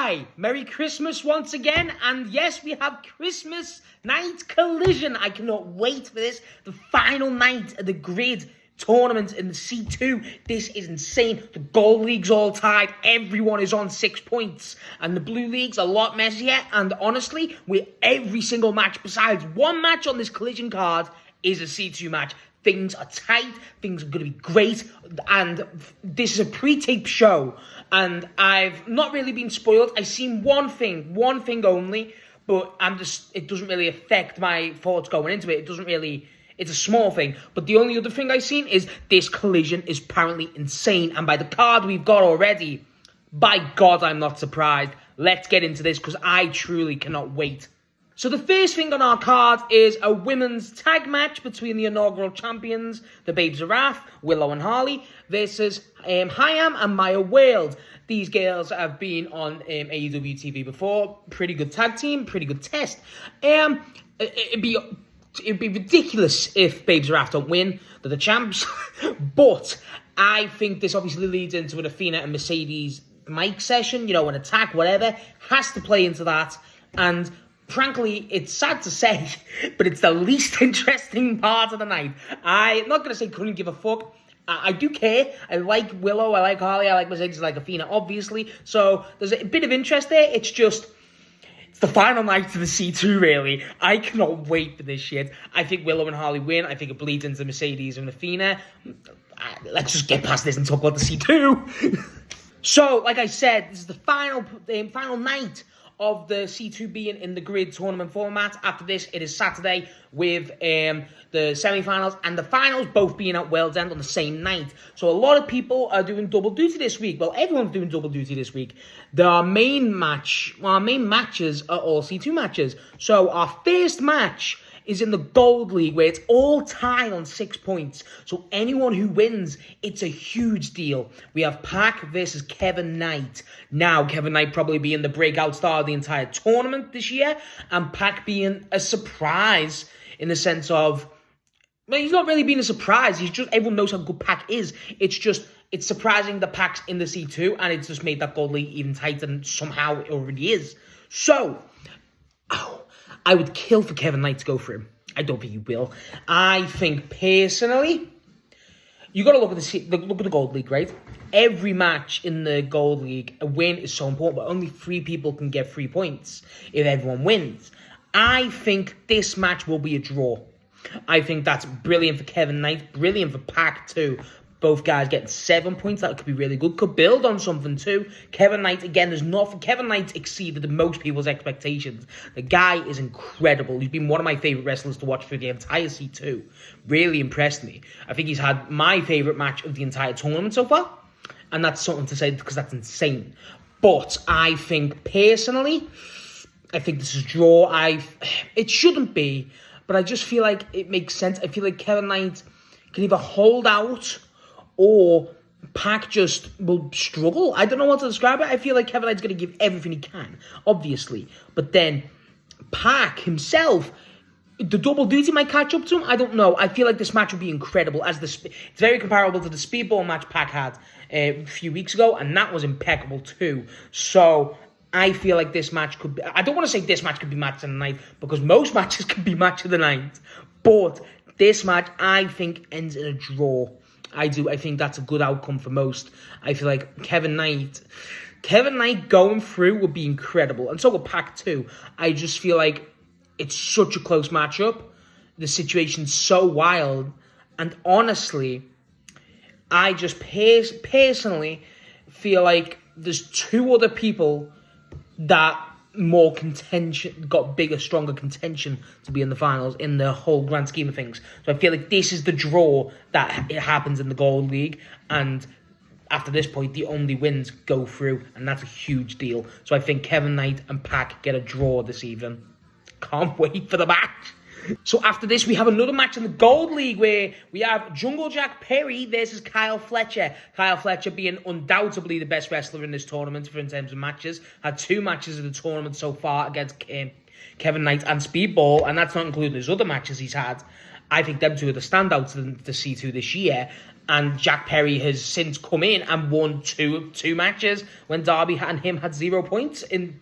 Hi, Merry Christmas once again, and yes, we have Christmas night collision. I cannot wait for this, the final night of the grid tournament in the C2. This is insane. The Gold League's all tied, everyone is on 6 points, and the Blue League's a lot messier, and honestly, with every single match besides one match on this collision card is a C2 match. Things are tight, things are going to be great, and this is a pre-tape show, and I've not really been spoiled. I've seen one thing only, but it doesn't really affect my thoughts going into it. It's a small thing, but the only other thing I've seen is this collision is apparently insane, and by the card we've got already, by God, I'm not surprised. Let's get into this, because I truly cannot wait. So the first thing on our card is a women's tag match between the inaugural champions, the Babes of Wrath, Willow and Harley, versus Hyam and Maya World. These girls have been on AEW TV before. Pretty good tag team, pretty good test. It'd be ridiculous if Babes of Wrath don't win. They're the champs. But I think this obviously leads into an Athena and Mercedes mic session, an attack, whatever. Has to play into that. And frankly, it's sad to say, but it's the least interesting part of the night. I'm not going to say couldn't give a fuck. I do care. I like Willow, I like Harley, I like Mercedes, I like Athena, obviously. So there's a bit of interest there. It's the final night of the C2, really. I cannot wait for this shit. I think Willow and Harley win. I think it bleeds into Mercedes and Athena. Let's just get past this and talk about the C2. So, like I said, this is the final night of the C2 being in the grid tournament format. After this, it is Saturday with the semi-finals and the finals both being at World's End on the same night. So a lot of people are doing double duty this week. Well, everyone's doing double duty this week. Our main matches are all C2 matches. So our first match is in the Gold League, where it's all tied on 6 points. So anyone who wins, it's a huge deal. We have Pac versus Kevin Knight. Now, Kevin Knight probably being the breakout star of the entire tournament this year, and Pac being a surprise in the sense of, well, he's not really being a surprise. Everyone knows how good Pac is. It's surprising that Pac's in the C2, and it's just made that Gold League even tighter than somehow it already is. So, I would kill for Kevin Knight to go for him. I don't think he will. I think, personally, you got to look at the Gold League, right? Every match in the Gold League, a win is so important, but only 3 people can get 3 points if everyone wins. I think this match will be a draw. I think that's brilliant for Kevin Knight, brilliant for Pac too. Both guys getting 7 points, that could be really good. Could build on something too. Kevin Knight, again, Kevin Knight exceeded most people's expectations. The guy is incredible. He's been one of my favourite wrestlers to watch for the entire C2. Really impressed me. I think he's had my favourite match of the entire tournament so far. And that's something to say because that's insane. But I think, personally, this is a draw. It shouldn't be, but I just feel like it makes sense. I feel like Kevin Knight can either hold out or Pac just will struggle. I don't know what to describe it. I feel like Kevin Knight's going to give everything he can, obviously. But then Pac himself, the double duty might catch up to him. I don't know. I feel like this match will be incredible. It's very comparable to the Speedball match Pac had a few weeks ago, and that was impeccable too. So I feel like this match could be... I don't want to say this match could be match of the night, because most matches could be match of the night. But this match, I think, ends in a draw. I do. I think that's a good outcome for most. I feel like Kevin Knight going through would be incredible. And so would Pac too. I just feel like it's such a close matchup. The situation's so wild. And honestly, I just personally feel like there's 2 other people that more contention, got bigger, stronger contention to be in the finals in the whole grand scheme of things. So I feel like this is the draw that it happens in the Gold League, and after this point, the only wins go through, and that's a huge deal. So I think Kevin Knight and Pac get a draw this evening. Can't wait for the match. So after this, we have another match in the Gold League where we have Jungle Jack Perry versus Kyle Fletcher. Kyle Fletcher being undoubtedly the best wrestler in this tournament in terms of matches. Had 2 matches in the tournament so far against Kevin Knight and Speedball, and that's not including his other matches he's had. I think them 2 are the standouts in the C2 this year. And Jack Perry has since come in and won two matches when Darby and him had 0 points. And,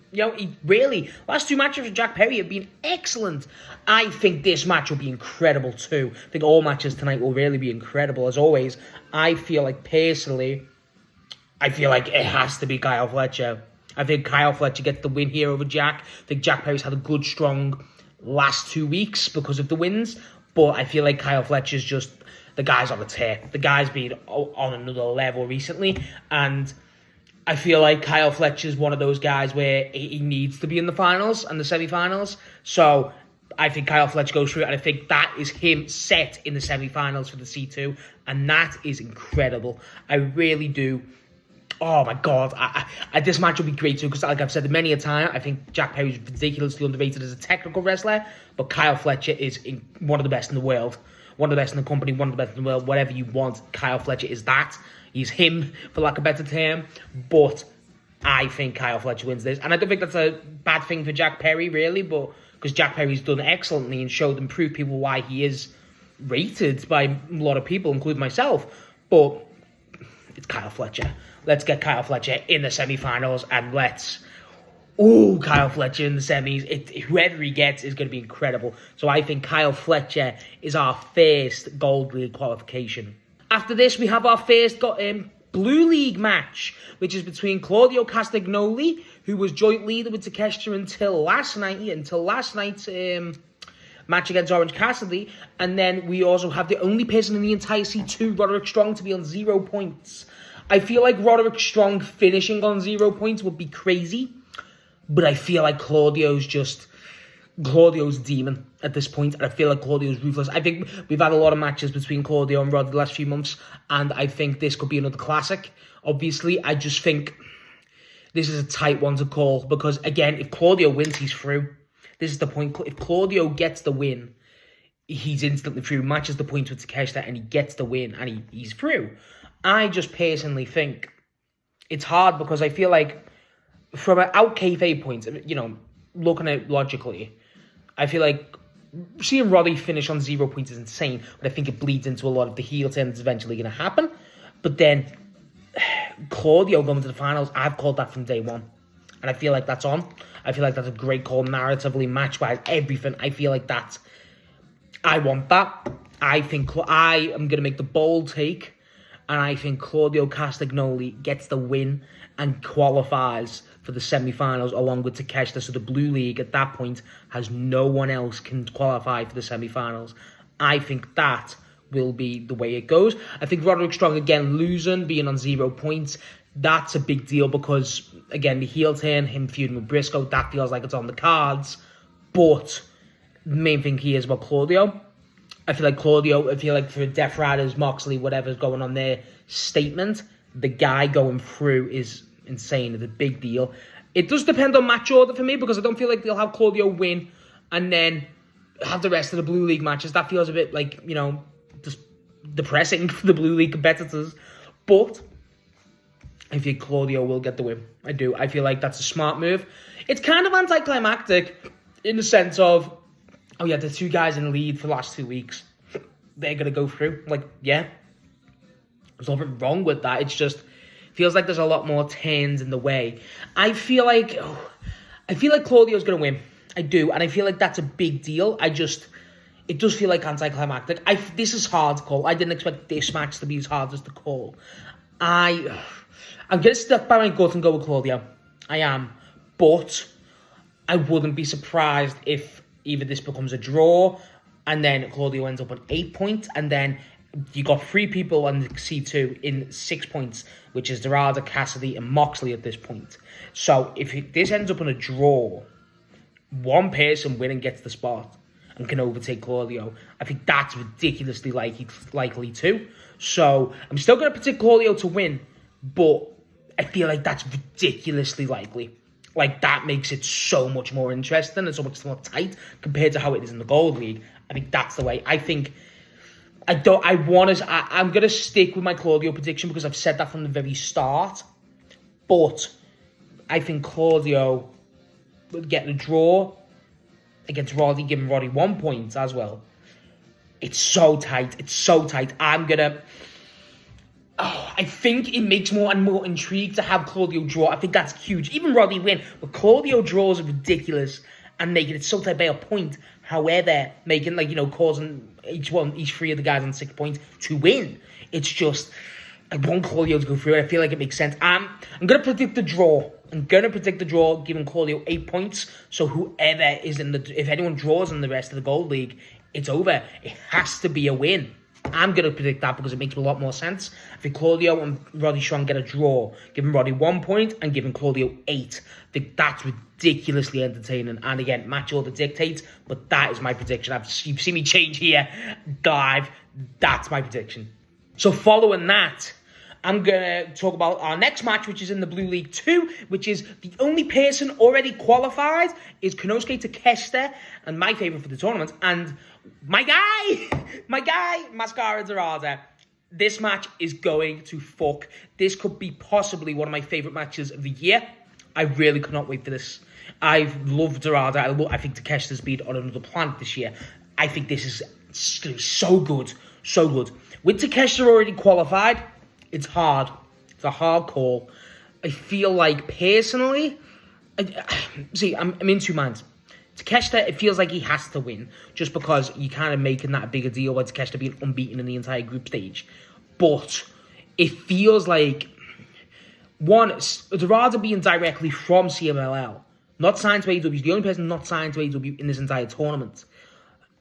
last 2 matches for Jack Perry have been excellent. I think this match will be incredible too. I think all matches tonight will really be incredible as always. I feel like personally, it has to be Kyle Fletcher. I think Kyle Fletcher gets the win here over Jack. I think Jack Perry's had a good, strong last 2 weeks because of the wins. But I feel like Kyle Fletcher's just... The guy's on the tear. The guy's been on another level recently. And I feel like Kyle Fletcher's one of those guys where he needs to be in the finals and the semi-finals. So I think Kyle Fletcher goes through. And I think that is him set in the semi-finals for the C2. And that is incredible. I really do. Oh my God, this match will be great too because, like I've said many a time, I think Jack Perry is ridiculously underrated as a technical wrestler, but Kyle Fletcher is one of the best in the world, one of the best in the company, one of the best in the world. Whatever you want, Kyle Fletcher is that. He's him, for lack of a better term. But I think Kyle Fletcher wins this, and I don't think that's a bad thing for Jack Perry, really, but because Jack Perry's done excellently and showed and proved people why he is rated by a lot of people, including myself. But it's Kyle Fletcher. Let's get Kyle Fletcher in the semi-finals and Kyle Fletcher in the semis. Whoever he gets is going to be incredible. So I think Kyle Fletcher is our first Gold League qualification. After this, we have our first Blue League match, which is between Claudio Castagnoli, who was joint leader with Takeshita until last night's match against Orange Cassidy. And then we also have the only person in the entire C2, Roderick Strong, to be on 0 points. I feel like Roderick Strong finishing on 0 points would be crazy, but I feel like Claudio's demon at this point, and I feel like Claudio's ruthless. I think we've had a lot of matches between Claudio and Rod the last few months, and I think this could be another classic. Obviously, I just think this is a tight one to call, because again, if Claudio wins, he's through. This is the point. If Claudio gets the win, he's instantly through. Matches the points with Takeshita, and he gets the win, and he's through. I just personally think it's hard because I feel like from an out kayfabe point, looking at it logically, I feel like seeing Roddy finish on 0 points is insane, but I think it bleeds into a lot of the heel turn that's eventually going to happen. But then Claudio going to the finals, I've called that from day one, and I feel like that's on. I feel like that's a great call narratively, match-wise, everything. I feel like that. I want that. I think I am going to make the bold take. And I think Claudio Castagnoli gets the win and qualifies for the semi-finals along with Takeshita. So the Blue League at that point has no one else can qualify for the semi-finals. I think that will be the way it goes. I think Roderick Strong, again, losing, being on 0 points, that's a big deal because, again, the heel turn, him feuding with Briscoe, that feels like it's on the cards. But the main thing here is about Claudio. I feel like for Death Riders, Moxley, whatever's going on there, statement, the guy going through is insane. It's a big deal. It does depend on match order for me because I don't feel like they'll have Claudio win and then have the rest of the Blue League matches. That feels a bit like, just depressing for the Blue League competitors. But I think Claudio will get the win. I do. I feel like that's a smart move. It's kind of anticlimactic in the sense of, oh yeah, the 2 guys in the lead for the last 2 weeks, they're going to go through. Like, yeah, there's nothing wrong with that. It's just, feels like there's a lot more turns in the way. I feel like Claudio's going to win. I do. And I feel like that's a big deal. It does feel like anticlimactic. This is hard to call. I didn't expect this match to be as hard as to call. I'm going to stick by my gut and go with Claudio. I am. But I wouldn't be surprised if either this becomes a draw, and then Claudio ends up on 8 points, and then you got 3 people on the C2 in 6 points, which is Dorada, Cassidy, and Moxley at this point. So if this ends up in a draw, one person winning gets the spot and can overtake Claudio. I think that's ridiculously likely too. So I'm still going to predict Claudio to win, but I feel like that's ridiculously likely. Like, that makes it so much more interesting and so much more tight compared to how it is in the Gold League. I think that's the way. I'm going to stick with my Claudio prediction because I've said that from the very start. But I think Claudio will get the draw against Roddy, giving Roddy 1 point as well. It's so tight. I'm going to... I think it makes more and more intrigue to have Claudio draw. I think that's huge. Even Roddy win, but Claudio draws are ridiculous and making it so tight by a point. However, making causing each three of the guys on 6 points to win. It's just I want Claudio to go through it. I feel like it makes sense. I'm gonna predict the draw. Giving Claudio 8 points. So whoever is if anyone draws in the rest of the Gold League, it's over. It has to be a win. I'm going to predict that because it makes a lot more sense. I think Claudio and Roddy Strong get a draw, giving Roddy 1 point and giving Claudio 8. I think that's ridiculously entertaining. And again, match order dictates, but that is my prediction. You've seen me change here, dive. That's my prediction. So following that, I'm going to talk about our next match, which is in the Blue League 2, which is the only person already qualified is Konosuke Takeshita, and my favourite for the tournament, and my guy, Mascara Dorada. This match is going to fuck. This could be possibly one of my favourite matches of the year. I really cannot wait for this. I've loved Dorada. I think Takeshita's been on another planet this year. I think this is going to be so good. So good. With Takeshita already qualified, it's hard. It's a hard call. I feel like, personally, I'm in two minds. Takeshita, it feels like he has to win, just because you're kind of making that a bigger deal by Takeshita being unbeaten in the entire group stage. But it feels like, one, Dorada being directly from CMLL, not signed to AEW, he's the only person not signed to AEW in this entire tournament.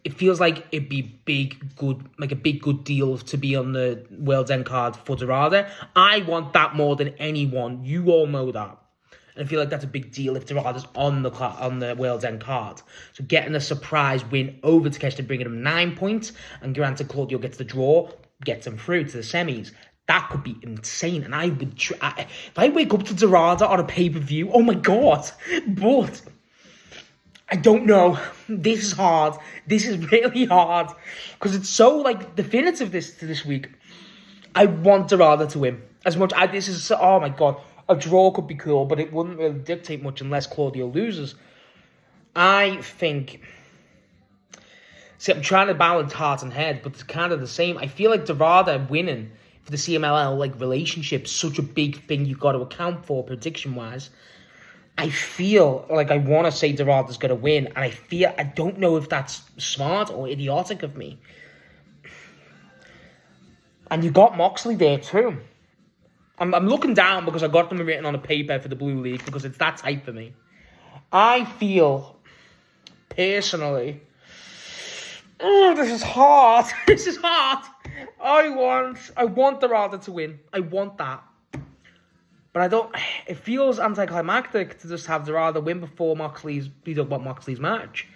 It feels like it'd be a big good deal to be on the World's End card for Dorada. I want that more than anyone. You all know that. And I feel like that's a big deal if Dorada's on the World's End card. So getting a surprise win over Takeshita, bringing him 9 points, and granted Claudio gets the draw, gets him through to the semis. That could be insane. And I would if I wake up to Dorada on a pay-per-view, oh my god. But I don't know. This is hard. This is really hard. Because it's so, definitive this week. I want Dorada to win. As much as oh my god. A draw could be cool, but it wouldn't really dictate much unless Claudio loses. I think... See, I'm trying to balance heart and head, but it's kind of the same. I feel like Dorada winning for the CMLL, relationship, such a big thing you've got to account for, prediction-wise. I feel like I want to say Dorada's going to win, and I don't know if that's smart or idiotic of me. And you got Moxley there too. I'm looking down because I got them written on a paper for the Blue League because it's that tight for me. I feel, personally, this is hard. This is hard. I want Dorada to win. I want that. But I don't... It feels anticlimactic to just have Dorada win before Moxley's match.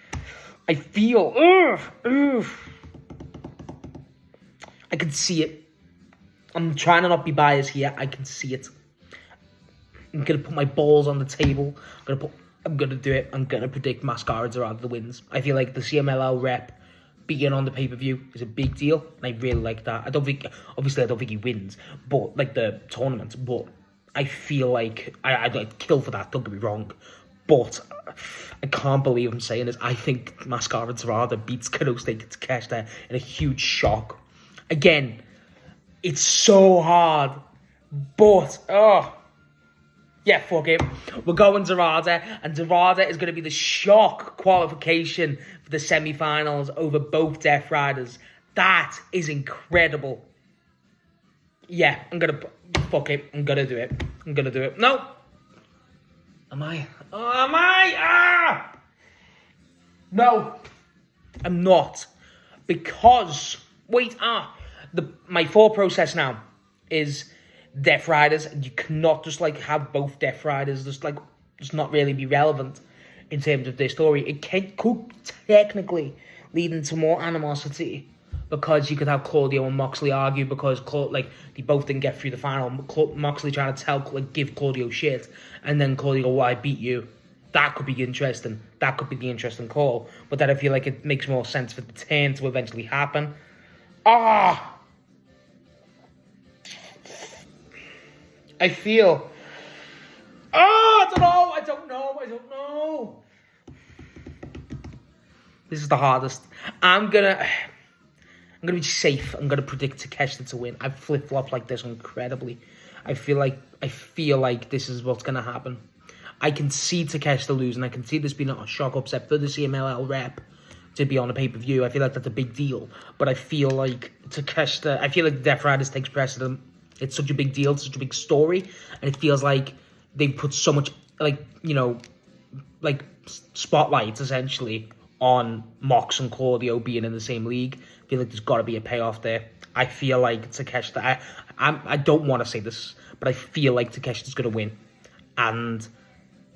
I feel... I can see it. I'm trying to not be biased here. I can see it. I'm going to put my balls on the table. I'm going to do it. I'm going to predict Mascara Dorada wins. I feel like the CMLL rep being on the pay-per-view is a big deal. And I really like that. I don't think he wins. But, the tournament. But I feel like I'd kill for that. Don't get me wrong. But I can't believe I'm saying this. I think Mascara Dorada beats Konosuke Takeshita in a huge shock. Again, it's so hard, but, yeah, fuck it. We're going Dorada, and Dorada is going to be the shock qualification for the semi-finals over both Death Riders. That is incredible. Yeah, I'm going to do it. No. Am I? No. I'm not. Because, my thought process now is Death Riders, and you cannot just have both Death Riders just not really be relevant in terms of their story. It could technically lead into more animosity because you could have Claudio and Moxley argue because they both didn't get through the final. Moxley trying to give Claudio shit, and then Claudio go, "Well, I beat you." That could be interesting. That could be the interesting call. But then I feel like it makes more sense for the turn to eventually happen. I feel... I don't know. This is the hardest. I'm gonna I'm going to be safe. I'm going to predict Takeshita to win. I've flip-flopped like this incredibly. I feel like this is what's going to happen. I can see Takeshita losing. I can see this being a shock upset for the CMLL rep to be on a pay-per-view. I feel like that's a big deal. But I feel like the Death Riders takes precedent. It's such a big deal. It's such a big story. And it feels like they've put so much, spotlights, essentially, on Mox and Claudio being in the same league. I feel like there's got to be a payoff there. I feel like Takeshita... I don't want to say this, but I feel like Takeshita's going to win. And...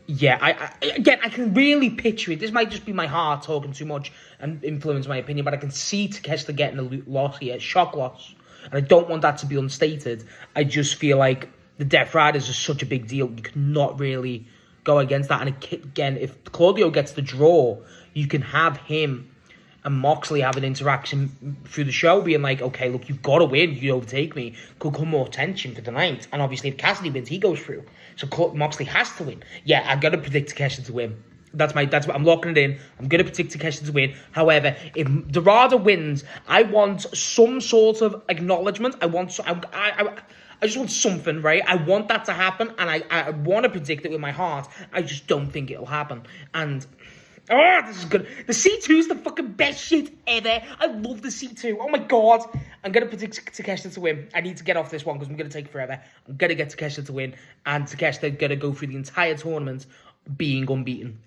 yeah, I can really picture it. This might just be my heart talking too much and influence my opinion, but I can see Takeshita getting a loss here, shock loss. And I don't want that to be unstated. I just feel like the Death Riders are such a big deal. You cannot really go against that. And again, if Claudio gets the draw, you can have him and Moxley have an interaction through the show, being like, okay, look, you've got to win. You overtake me. Could come more tension for the night. And obviously, if Cassidy wins, he goes through. So Moxley has to win. Yeah, I've got to predict Takeshita to win. That's what I'm locking it in. I'm going to predict Takeshita to win. However, if Dorada wins, I want some sort of acknowledgement. I just want something, right? I want that to happen, and I want to predict it with my heart. I just don't think it'll happen. And... oh, this is good. The C2 is the fucking best shit ever. I love the C2. Oh my god. I'm going to predict Takeshita to win. I need to get off this one because I'm going to take forever. I'm going to get Takeshita to win. And Takeshita going to go through the entire tournament being unbeaten.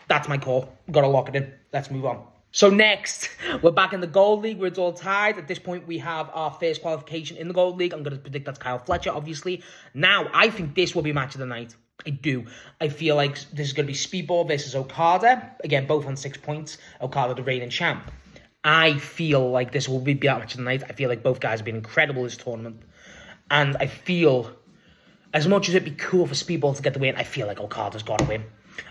That's my call. Got to lock it in. Let's move on. So next, we're back in the Gold League where it's all tied. At this point, we have our first qualification in the Gold League. I'm going to predict that's Kyle Fletcher, obviously. Now, I think this will be match of the night. I do. I feel like this is going to be Speedball versus Okada. Again, both on 6 points. Okada, the reigning champ. I feel like this will be that match of the night. I feel like both guys have been incredible this tournament. And I feel, as much as it'd be cool for Speedball to get the win, I feel like Okada's got to win.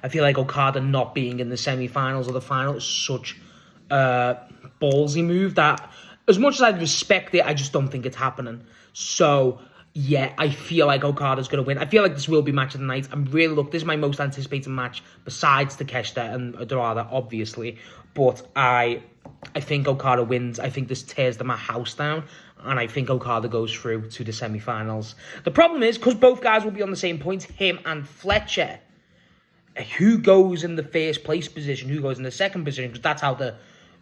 I feel like Okada not being in the semi-finals or the final is such a ballsy move that, as much as I respect it, I just don't think it's happening. So... yeah, I feel like Okada's going to win. I feel like this will be match of the night. This is my most anticipated match besides Takeshita and Dorada, obviously. But I think Okada wins. I think this tears my house down. And I think Okada goes through to the semi-finals. The problem is, because both guys will be on the same points, him and Fletcher, who goes in the first place position, who goes in the second position, because that's how the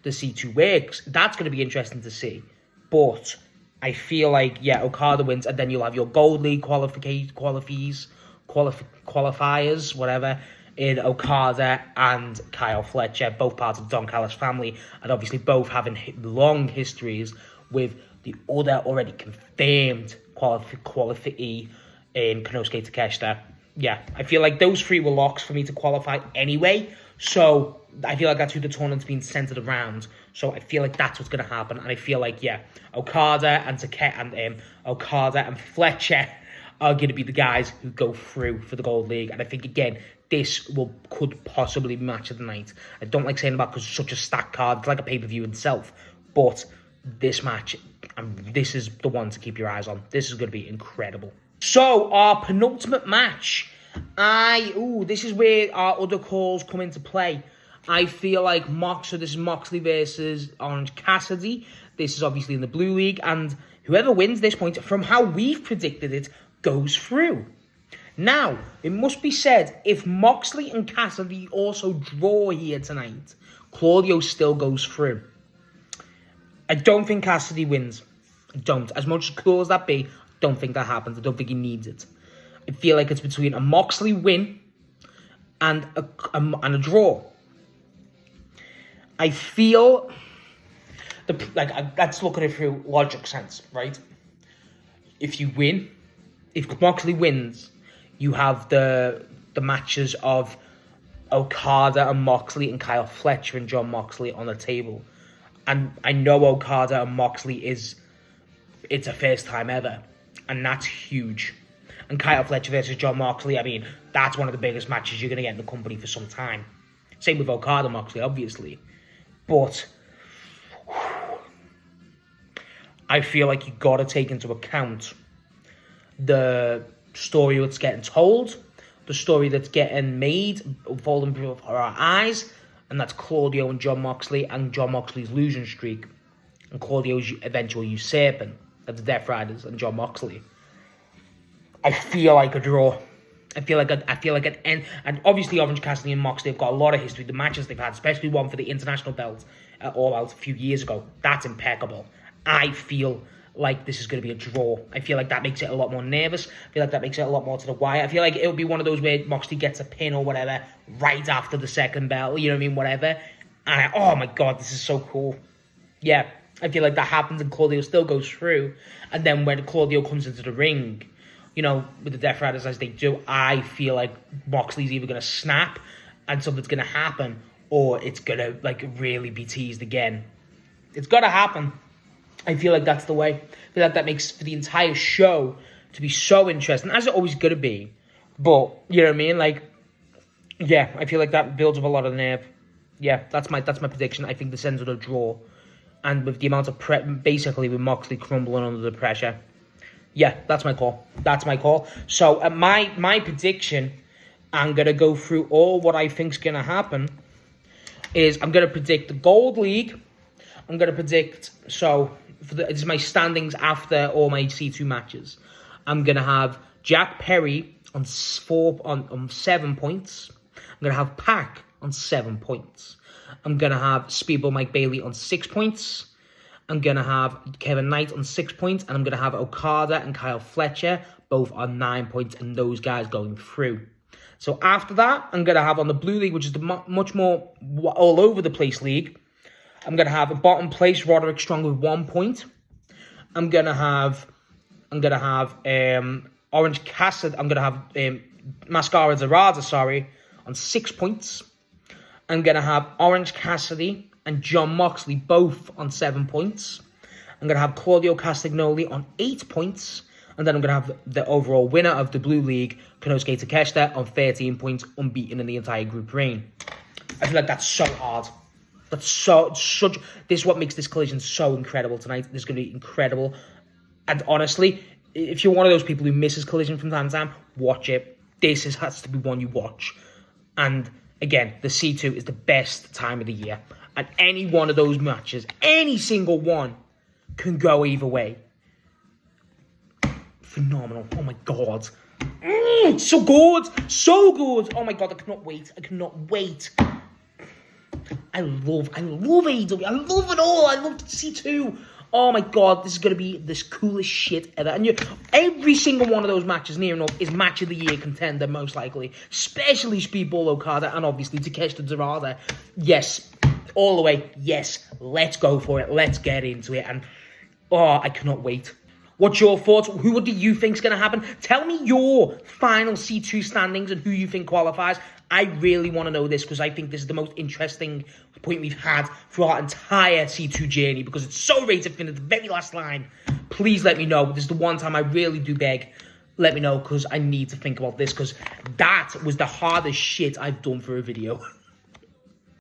C2 works. That's going to be interesting to see. But... I feel like, yeah, Okada wins, and then you'll have your Gold League qualifiers, whatever, in Okada and Kyle Fletcher, both parts of Don Callis family, and obviously both having long histories with the other already confirmed qualifiee in Konosuke Takeshita. Yeah, I feel like those three were locks for me to qualify anyway, so I feel like that's who the tournament's been centered around. So I feel like that's what's going to happen. And I feel like, yeah, Okada and Fletcher are going to be the guys who go through for the Gold League. And I think, again, this could possibly be match of the night. I don't like saying that because it's such a stacked card. It's like a pay-per-view itself. But this match, this is the one to keep your eyes on. This is going to be incredible. So, our penultimate match. This is where our other calls come into play. I feel like this is Moxley versus Orange Cassidy. This is obviously in the Blue League. And whoever wins this point, from how we've predicted it, goes through. Now, it must be said, if Moxley and Cassidy also draw here tonight, Claudio still goes through. I don't think Cassidy wins. I don't. As much as cool as that be, I don't think that happens. I don't think he needs it. I feel like it's between a Moxley win and a draw. I feel let's look at it through logic sense, right? If Moxley wins, you have the matches of Okada and Moxley and Kyle Fletcher and John Moxley on the table. And I know Okada and Moxley it's a first time ever. And that's huge. And Kyle Fletcher versus John Moxley, I mean, that's one of the biggest matches you're going to get in the company for some time. Same with Okada Moxley, obviously. But I feel like you got to take into account the story that's getting told, the story that's getting made, unfolding before our eyes, and that's Claudio and John Moxley and John Moxley's losing streak. and Claudio's eventual usurping of the Death Riders and Jon Moxley, I feel like a draw. I feel like an end. And obviously Orange Cassidy and Moxley have got a lot of history. The matches they've had, especially one for the international belt at All Out a few years ago, that's impeccable. I feel like this is going to be a draw. I feel like that makes it a lot more nervous. I feel like that makes it a lot more to the wire. I feel like it'll be one of those where Moxley gets a pin or whatever right after the second bell, you know what I mean, whatever. And oh my God, this is so cool. Yeah, I feel like that happens and Claudio still goes through. And then when Claudio comes into the ring, you know, with the Death Riders as they do, I feel like Moxley's either going to snap and something's going to happen, or it's going to, like, really be teased again. It's got to happen. I feel like that's the way. I feel like that makes for the entire show to be so interesting, as it always going to be. But, you know what I mean? Like, yeah, I feel like that builds up a lot of nerve. Yeah, that's my prediction. I think this ends with a draw. And with the amount of basically with Moxley crumbling under the pressure. Yeah, that's my call. That's my call. So my prediction, I'm going to go through all what I think's going to happen, is I'm going to predict the Gold League. I'm going to predict, this is my standings after all my C2 matches. I'm going to have Jack Perry on 7 points. I'm going to have Pac on 7 points. I'm going to have Speedball Mike Bailey on 6 points. I'm going to have Kevin Knight on 6 points, and I'm going to have Okada and Kyle Fletcher both on 9 points, and those guys going through. So after that, I'm going to have on the Blue League, which is the much more all over the place league, I'm going to have a bottom place Roderick Strong with 1 point. I'm going to have Orange Cassidy, I'm going to have Mascara Dorada, on 6 points. I'm going to have Orange Cassidy and Jon Moxley both on 7 points. I'm going to have Claudio Castagnoli on 8 points. And then I'm going to have the overall winner of the Blue League, Konosuke Takeshita, on 13 points, unbeaten in the entire group reign. I feel like that's so hard. This is what makes this collision so incredible tonight. This is going to be incredible. And honestly, if you're one of those people who misses collision from time to time, watch it. Has to be one you watch. And again, the C2 is the best time of the year. And any one of those matches, any single one, can go either way. Phenomenal. Oh my God. So good. So good. Oh my God, I cannot wait. I love AEW. I love it all. I love C2. Oh my God, this is going to be this coolest shit ever. And every single one of those matches, near enough, is match of the year contender, most likely. Especially Speedball Okada and obviously Takeshita Dorada. Yes, all the way. Yes, let's go for it. Let's get into it. And, I cannot wait. What's your thoughts? Who do you think's going to happen? Tell me your final C2 standings and who you think qualifies. I really want to know this because I think this is the most interesting point we've had through our entire C2 journey because it's so ready to finish the very last line. Please let me know. This is the one time I really do beg. Let me know because I need to think about this because that was the hardest shit I've done for a video.